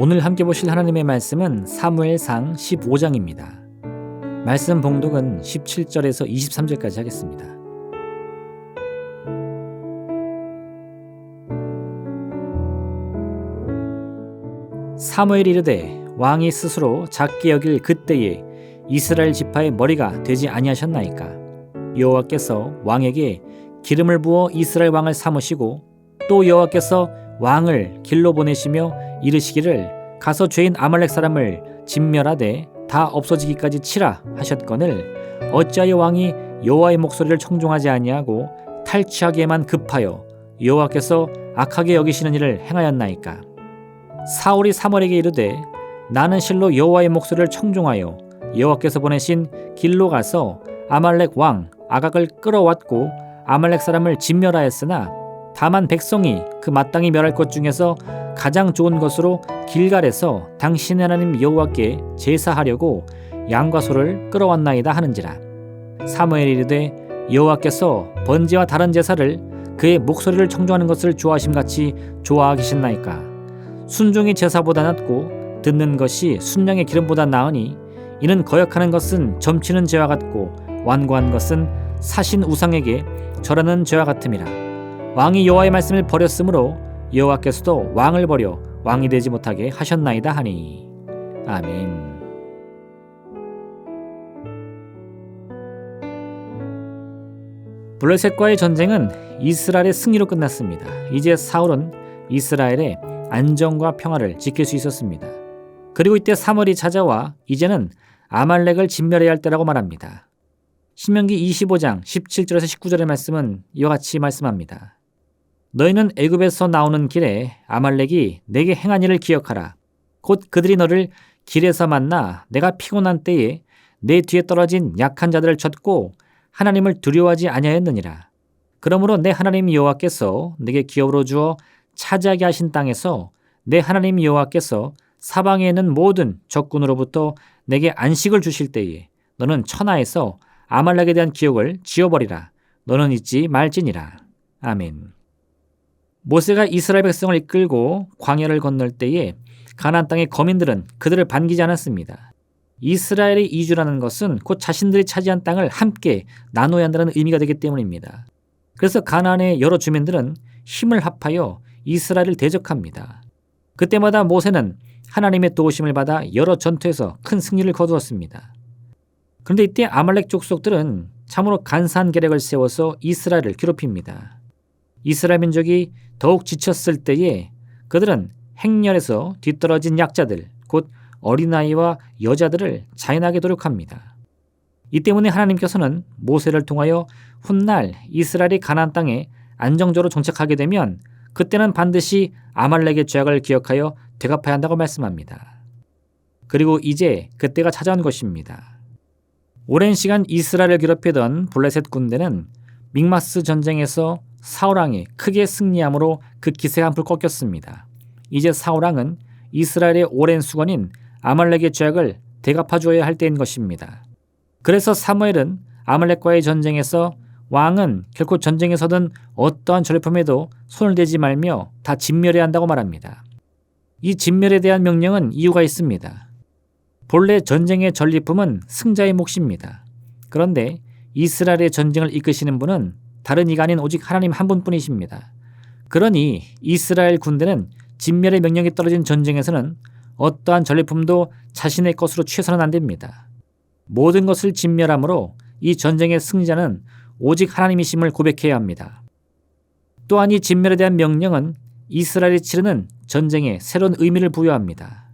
오늘 함께 보실 하나님의 말씀은 사무엘상 15장입니다. 말씀 봉독은 17절에서 23절까지 하겠습니다. 사무엘이 이르되 왕이 스스로 작게 여길 그때에 이스라엘 지파의 머리가 되지 아니하셨나이까. 여호와께서 왕에게 기름을 부어 이스라엘 왕을 삼으시고 또 여호와께서 왕을 길로 보내시며 이르시기를 가서 죄인 아말렉 사람을 진멸하되 다 없어지기까지 치라 하셨거늘 어찌하여 왕이 여호와의 목소리를 청종하지 아니하고 탈취하기에만 급하여 여호와께서 악하게 여기시는 일을 행하였나이까. 사울이 사무엘에게 이르되 나는 실로 여호와의 목소리를 청종하여 여호와께서 보내신 길로 가서 아말렉 왕 아각을 끌어왔고 아말렉 사람을 진멸하였으나 다만 백성이 그 마땅히 멸할 것 중에서 가장 좋은 것으로 길갈에서 당신의 하나님 여호와께 제사하려고 양과 소를 끌어왔나이다 하는지라. 사무엘이 이르되 여호와께서 번제와 다른 제사를 그의 목소리를 청종하는 것을 좋아하심같이 좋아하시나이까. 순종이 제사보다 낫고 듣는 것이 순양의 기름보다 나으니 이는 거역하는 것은 점치는 죄와 같고 완고한 것은 사신 우상에게 절하는 죄와 같음이라. 왕이 여호와의 말씀을 버렸으므로 여호와께서도 왕을 버려 왕이 되지 못하게 하셨나이다 하니. 아멘. 블레셋과의 전쟁은 이스라엘의 승리로 끝났습니다. 이제 사울은 이스라엘의 안정과 평화를 지킬 수 있었습니다. 그리고 이때 사무엘이 찾아와 이제는 아말렉을 진멸해야 할 때라고 말합니다. 신명기 25장 17절에서 19절의 말씀은 이와 같이 말씀합니다. 너희는 애굽에서 나오는 길에 아말렉이 내게 행한 일을 기억하라. 곧 그들이 너를 길에서 만나 내가 피곤한 때에 내 뒤에 떨어진 약한 자들을 쳤고 하나님을 두려워하지 아니하였느니라. 그러므로 내 하나님 여호와께서 내게 기업으로 주어 차지하게 하신 땅에서 내 하나님 여호와께서 사방에 있는 모든 적군으로부터 내게 안식을 주실 때에 너는 천하에서 아말렉에 대한 기억을 지워버리라. 너는 잊지 말지니라. 아멘. 모세가 이스라엘 백성을 이끌고 광야를 건널 때에 가나안 땅의 거민들은 그들을 반기지 않았습니다. 이스라엘의 이주라는 것은 곧 자신들이 차지한 땅을 함께 나눠야 한다는 의미가 되기 때문입니다. 그래서 가나안의 여러 주민들은 힘을 합하여 이스라엘을 대적합니다. 그때마다 모세는 하나님의 도우심을 받아 여러 전투에서 큰 승리를 거두었습니다. 그런데 이때 아말렉 족속들은 참으로 간사한 계략을 세워서 이스라엘을 괴롭힙니다. 이스라엘 민족이 더욱 지쳤을 때에 그들은 행렬에서 뒤떨어진 약자들, 곧 어린아이와 여자들을 자인하게 도륙합니다. 이 때문에 하나님께서는 모세를 통하여 훗날 이스라엘이 가나안 땅에 안정적으로 정착하게 되면 그때는 반드시 아말렉의 죄악을 기억하여 되갚아야 한다고 말씀합니다. 그리고 이제 그때가 찾아온 것입니다. 오랜 시간 이스라엘을 괴롭히던 블레셋 군대는 믹마스 전쟁에서 사울왕이 크게 승리함으로 그 기세가 한풀 꺾였습니다. 이제 사울왕은 이스라엘의 오랜 수건인 아말렉의 죄악을 되갚아 주어야 할 때인 것입니다. 그래서 사무엘은 아말렉과의 전쟁에서 왕은 결코 전쟁에서든 어떠한 전리품에도 손을 대지 말며 다 진멸해야 한다고 말합니다. 이 진멸에 대한 명령은 이유가 있습니다. 본래 전쟁의 전리품은 승자의 몫입니다. 그런데 이스라엘의 전쟁을 이끄시는 분은 다른 이가 아닌 오직 하나님 한 분뿐이십니다. 그러니 이스라엘 군대는 진멸의 명령이 떨어진 전쟁에서는 어떠한 전리품도 자신의 것으로 취해서는 안 됩니다. 모든 것을 진멸함으로 이 전쟁의 승자는 오직 하나님이심을 고백해야 합니다. 또한 이 진멸에 대한 명령은 이스라엘이 치르는 전쟁에 새로운 의미를 부여합니다.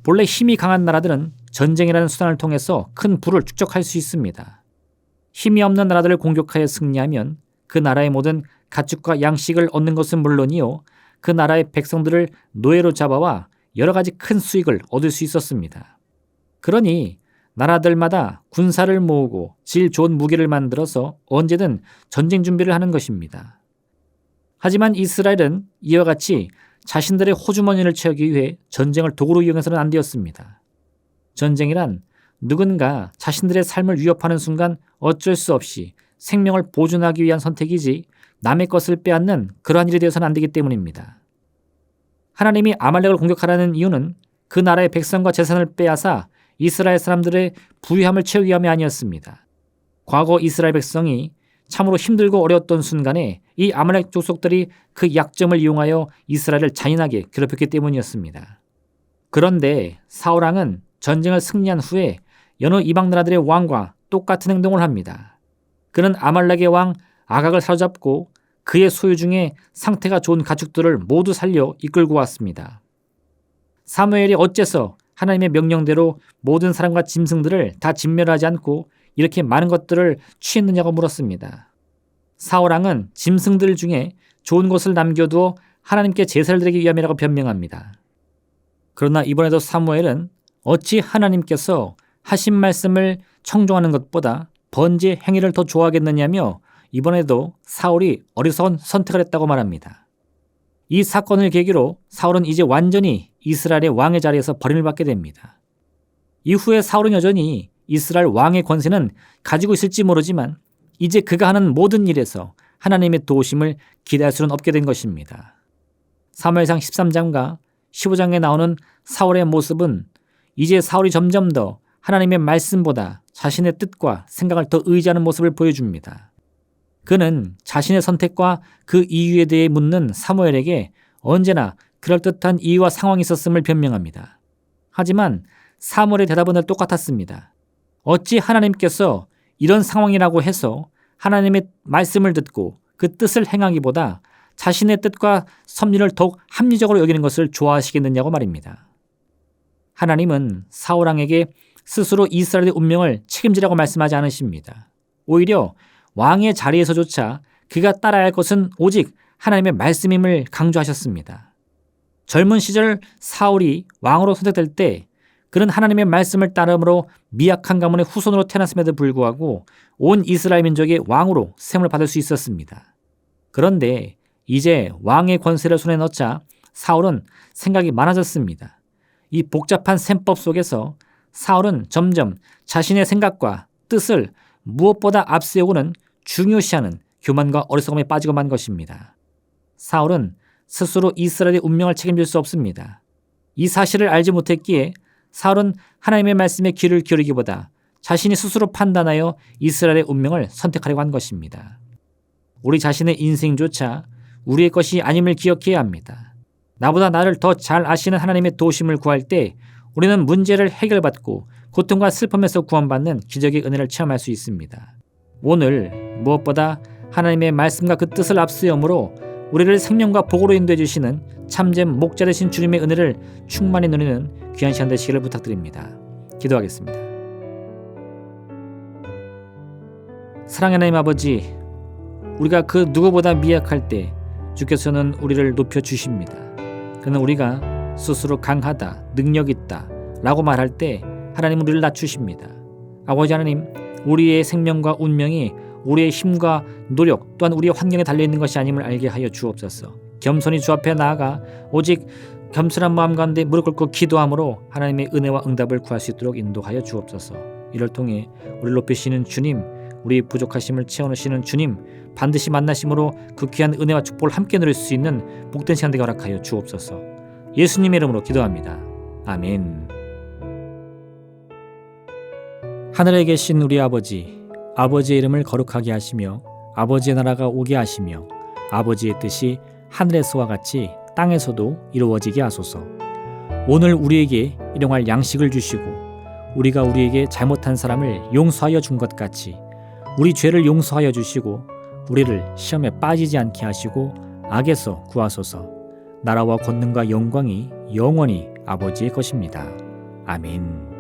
본래 힘이 강한 나라들은 전쟁이라는 수단을 통해서 큰 부를 축적할 수 있습니다. 힘이 없는 나라들을 공격하여 승리하면 그 나라의 모든 가축과 양식을 얻는 것은 물론이요, 그 나라의 백성들을 노예로 잡아와 여러 가지 큰 수익을 얻을 수 있었습니다. 그러니 나라들마다 군사를 모으고 질 좋은 무기를 만들어서 언제든 전쟁 준비를 하는 것입니다. 하지만 이스라엘은 이와 같이 자신들의 호주머니를 채우기 위해 전쟁을 도구로 이용해서는 안 되었습니다. 전쟁이란 누군가 자신들의 삶을 위협하는 순간 어쩔 수 없이 생명을 보존하기 위한 선택이지 남의 것을 빼앗는 그러한 일이 되어서는 안 되기 때문입니다. 하나님이 아말렉을 공격하라는 이유는 그 나라의 백성과 재산을 빼앗아 이스라엘 사람들의 부유함을 채우기 위함이 아니었습니다. 과거 이스라엘 백성이 참으로 힘들고 어려웠던 순간에 이 아말렉 족속들이 그 약점을 이용하여 이스라엘을 잔인하게 괴롭혔기 때문이었습니다. 그런데 사울왕은 전쟁을 승리한 후에 여느 이방 나라들의 왕과 똑같은 행동을 합니다. 그는 아말렉의 왕 아각을 사로잡고 그의 소유 중에 상태가 좋은 가축들을 모두 살려 이끌고 왔습니다. 사무엘이 어째서 하나님의 명령대로 모든 사람과 짐승들을 다 진멸하지 않고 이렇게 많은 것들을 취했느냐고 물었습니다. 사울왕은 짐승들 중에 좋은 것을 남겨두어 하나님께 제사를 드리기 위함이라고 변명합니다. 그러나 이번에도 사무엘은 어찌 하나님께서 하신 말씀을 청종하는 것보다 번제 행위를 더 좋아하겠느냐며 이번에도 사울이 어리석은 선택을 했다고 말합니다. 이 사건을 계기로 사울은 이제 완전히 이스라엘의 왕의 자리에서 버림을 받게 됩니다. 이후에 사울은 여전히 이스라엘 왕의 권세는 가지고 있을지 모르지만 이제 그가 하는 모든 일에서 하나님의 도우심을 기대할 수는 없게 된 것입니다. 사무엘상 13장과 15장에 나오는 사울의 모습은 이제 사울이 점점 더 하나님의 말씀보다 자신의 뜻과 생각을 더 의지하는 모습을 보여줍니다. 그는 자신의 선택과 그 이유에 대해 묻는 사무엘에게 언제나 그럴듯한 이유와 상황이 있었음을 변명합니다. 하지만 사무엘의 대답은 늘 똑같았습니다. 어찌 하나님께서 이런 상황이라고 해서 하나님의 말씀을 듣고 그 뜻을 행하기보다 자신의 뜻과 섭리를 더욱 합리적으로 여기는 것을 좋아하시겠느냐고 말입니다. 하나님은 사울왕에게 스스로 이스라엘의 운명을 책임지라고 말씀하지 않으십니다. 오히려 왕의 자리에서조차 그가 따라야 할 것은 오직 하나님의 말씀임을 강조하셨습니다. 젊은 시절 사울이 왕으로 선택될 때 그는 하나님의 말씀을 따름으로 미약한 가문의 후손으로 태어났음에도 불구하고 온 이스라엘 민족의 왕으로 세움을 받을 수 있었습니다. 그런데 이제 왕의 권세를 손에 넣자 사울은 생각이 많아졌습니다. 이 복잡한 셈법 속에서 사울은 점점 자신의 생각과 뜻을 무엇보다 앞세우고는 중요시하는 교만과 어리석음에 빠지고만 것입니다. 사울은 스스로 이스라엘의 운명을 책임질 수 없습니다. 이 사실을 알지 못했기에 사울은 하나님의 말씀에 귀를 기울이기보다 자신이 스스로 판단하여 이스라엘의 운명을 선택하려고 한 것입니다. 우리 자신의 인생조차 우리의 것이 아님을 기억해야 합니다. 나보다 나를 더 잘 아시는 하나님의 도우심을 구할 때 우리는 문제를 해결받고 고통과 슬픔에서 구원받는 기적의 은혜를 체험할 수 있습니다. 오늘 무엇보다 하나님의 말씀과 그 뜻을 앞세움으로 우리를 생명과 복으로 인도해 주시는 참된 목자 되신 주님의 은혜를 충만히 누리는 귀한 시간 되시기를 부탁드립니다. 기도하겠습니다. 사랑하는 하나님 아버지, 우리가 그 누구보다 미약할 때 주께서는 우리를 높여주십니다. 그러나 우리가 스스로 강하다, 능력 있다 라고 말할 때 하나님은 우리를 낮추십니다. 아버지 하나님, 우리의 생명과 운명이 우리의 힘과 노력 또한 우리의 환경에 달려있는 것이 아님을 알게 하여 주옵소서. 겸손히 주 앞에 나아가 오직 겸손한 마음 가운데 무릎 꿇고 기도함으로 하나님의 은혜와 응답을 구할 수 있도록 인도하여 주옵소서. 이를 통해 우리를 높이시는 주님, 우리 부족하심을 채워넣으시는 주님, 반드시 만나심으로 그 귀한 은혜와 축복을 함께 누릴 수 있는 복된 시간 되게 허락하여 주옵소서. 예수님의 이름으로 기도합니다. 아멘. 하늘에 계신 우리 아버지, 아버지의 이름을 거룩하게 하시며 아버지의 나라가 오게 하시며 아버지의 뜻이 하늘에서와 같이 땅에서도 이루어지게 하소서. 오늘 우리에게 일용할 양식을 주시고 우리가 우리에게 잘못한 사람을 용서하여 준 것 같이 우리 죄를 용서하여 주시고 우리를 시험에 빠지지 않게 하시고 악에서 구하소서. 나라와 권능과 영광이 영원히 아버지의 것입니다. 아멘.